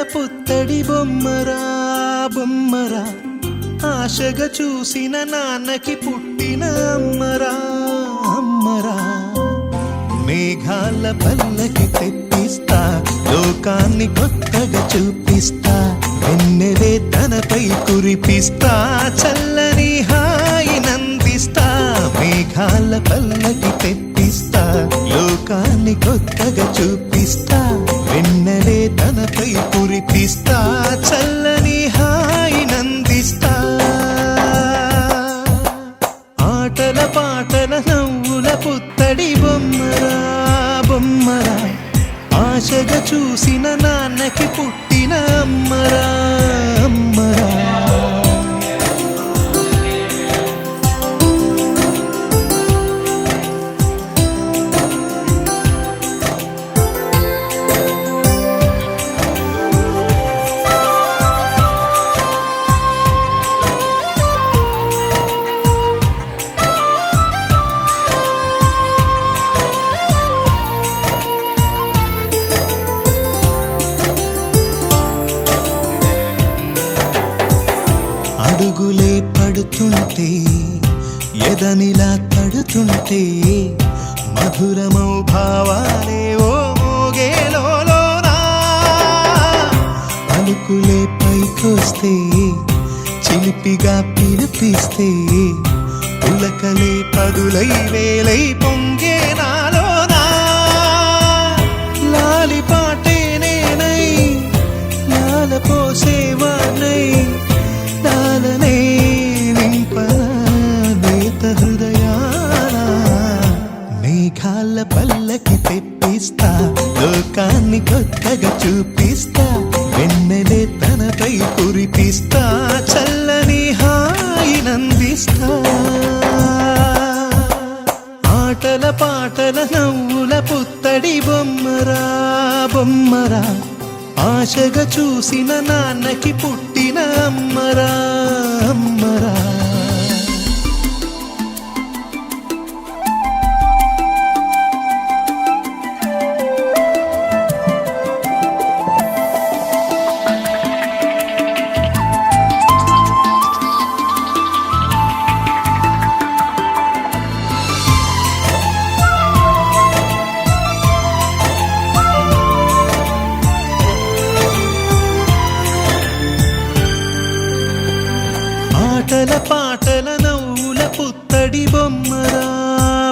పుత్తడి బొమ్మరా బొమ్మరా ఆశగా చూసిన నాన్నకి పుట్టిన అమ్మరా అమ్మరా మేఘాల పల్లకి తెప్పిస్తా లోకాన్ని కొత్తగా చూపిస్తా వెన్నెలే తనపై కురిపిస్తా చల్లని హాయి నందిస్తా మేఘాల పల్లకి తెప్పిస్తా లోకాన్ని కొత్తగా చూపిస్తా వెన్నెలే తనపై కురిపిస్తా చల్లని హాయి నందిస్తా ఆటల పాటల నవ్వుల పుత్తడి బొమ్మరా బొమ్మరా ఆశగా చూసిన నాన్నకి పుట్టిన అమ్మరా అమ్మరా అడుగులే పడుతుంటే ఎదనిలా తడుతుంటే మధురమౌ భావాలే ఓ మోగేలోనా పలుకులే పైకొస్తే చిలిపిగా పిలిపిస్తే పులకలే పదులై వేలై పొంగే నాలోనా లాలి పాటే నేనై లాల పోసేవాణ్ణై నాలనే నింపనేత హృదయాన మేఘాల పల్లకి తెప్పిస్తా లోకాన్ని కొత్తగా చూపిస్తా వెన్నెలే తనపై కురిపిస్తా చల్లని హాయి నందిస్తా ఆటల పాటల నవ్వుల పుత్తడి బొమ్మరా బొమ్మరా ఆశగా చూసిన నాన్నకి పుట్టిన అమ్మరా అమ్మరా ఆటల పాటల నవ్వుల పుత్తడి బొమ్మరా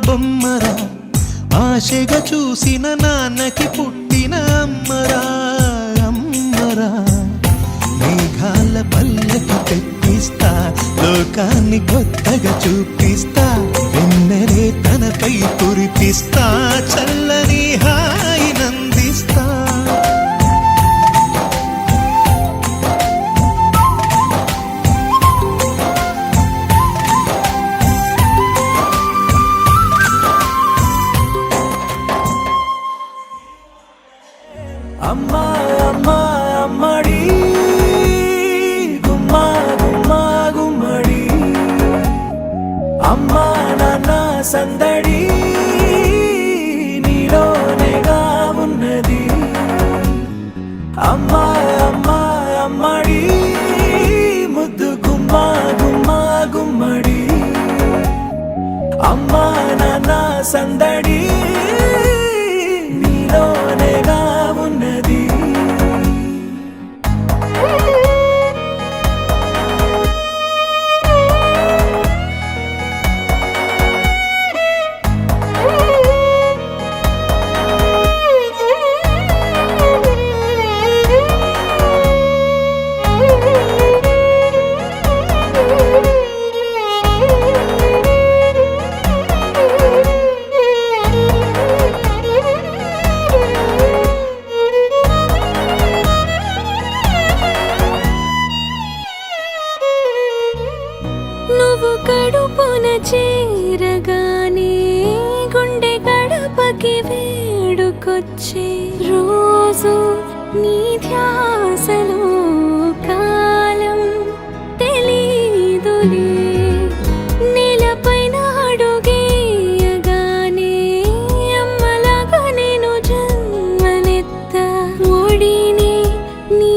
బొమ్మరా ఆశగా చూసిన నాన్నకి పుట్టిన అమ్మరా అమ్మరా మేఘాల పల్లకి తెప్పిస్తా లోకాన్ని కొత్తగా చూపిస్తా వెన్నెలే తనపై కురిపిస్తా చల్లని హాయి నందిస్తా అమ్మా అమ్మా అమ్మడి గుమ్మా గుమ్మా గుమ్మడి అమ్మా నాన్న సందడి నీలోనేగా ఉన్నది అమ్మా అమ్మా అమ్మడి ముద్దు గుమ్మా గుమ్మా గుమ్మడి అమ్మా నాన్న సందడి నీలోనేగా ఉన్నది నువ్వు కడుపున చేరగానే గుండె గడపకి వేడుకొచ్చే రోజు నీ ధ్యాసలో కాలం తెలీదులే నేలపైన అడుగేయగానే అమ్మలాగా నేను జన్మనెత్త ఒడిని నీ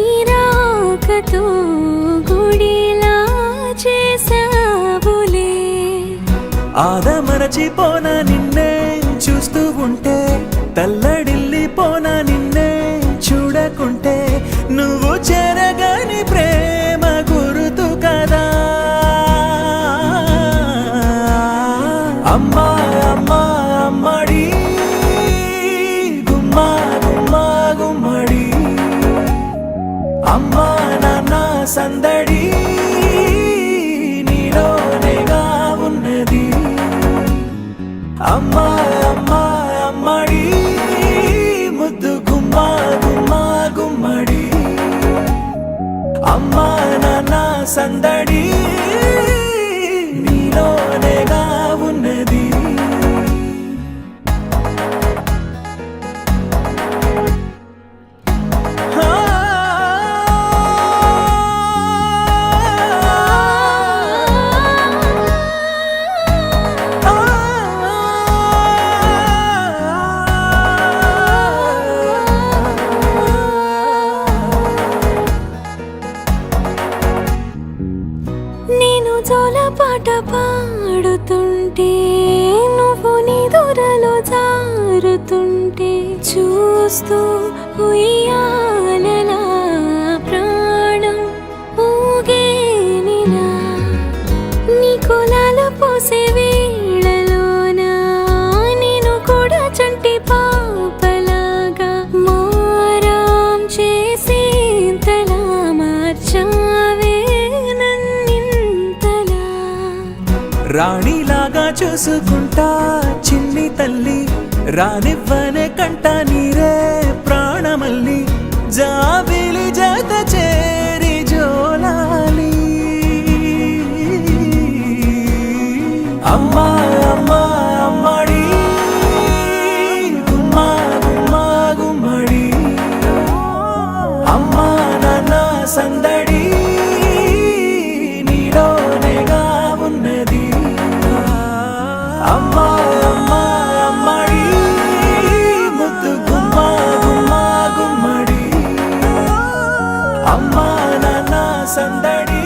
ఆదమరచిపోనా నిన్నే చూస్తూ ఉంటే, తల్లడిల్లిపోనా నిన్నే చూడకుంటే, నువ్వు చెరగని ప్రేమ గురుతు కదా. అమ్మా అమ్మా అమ్మడి గుమ్మా గుమ్మా గుమ్మడి, అమ్మా నాన్న సందడి నీలోనేగా ఉన్నది. అమ్మా అమ్మా అమ్మడి ముద్దు గుమ్మా గుమ్మా గుమ్మడి, అమ్మా నాన్న సందడి నీలోనేగా ఉన్నది. నేను జోలపాట పాడుతుంటే, నువ్వు నీ దూరలో జారుతుంటే, చూస్తూ ఉయ్యాలలా ప్రాణం ఊగేనిలా. నీ కులాల పోసే వేళలోన నేను కూడా చంటి పాపలాగా మారాం చేసేంతలా మార్చావే నన్నింతలా. రాణిలాగా చూసుకుంటా చిన్ని తల్లి, రానివ్వనే కంట నీరే ప్రాణమల్లి, జాబిలి జత చేరి జోలాలి. అమ్మా అమ్మా అమ్మడి గుమ్మా గుమ్మా గుమ్మడి, అమ్మా నాన్న సందడి నీలోనేగా ఉన్నది. అమ్మా అమ్మా అమ్మడి ముద్దు గుమ్మా గుమ్మా గుమ్మడి, అమ్మా నాన్న సందడి.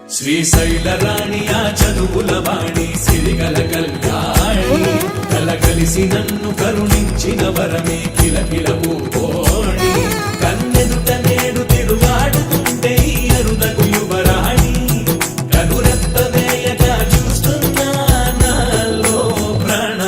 శ్రీశైల రాణి ఆ చదువుల వాణి సిరిగల కళ్యాణి కలగలిసి నన్ను కరుణించిన వరమే కిలకిల పూకోణి కన్నెదుట నేడు తిరుగాడుతుంటే ఈ అరుదకు యువరాణి కనురెప్ప వేయక చూస్తున్నా నాలో ప్రాణ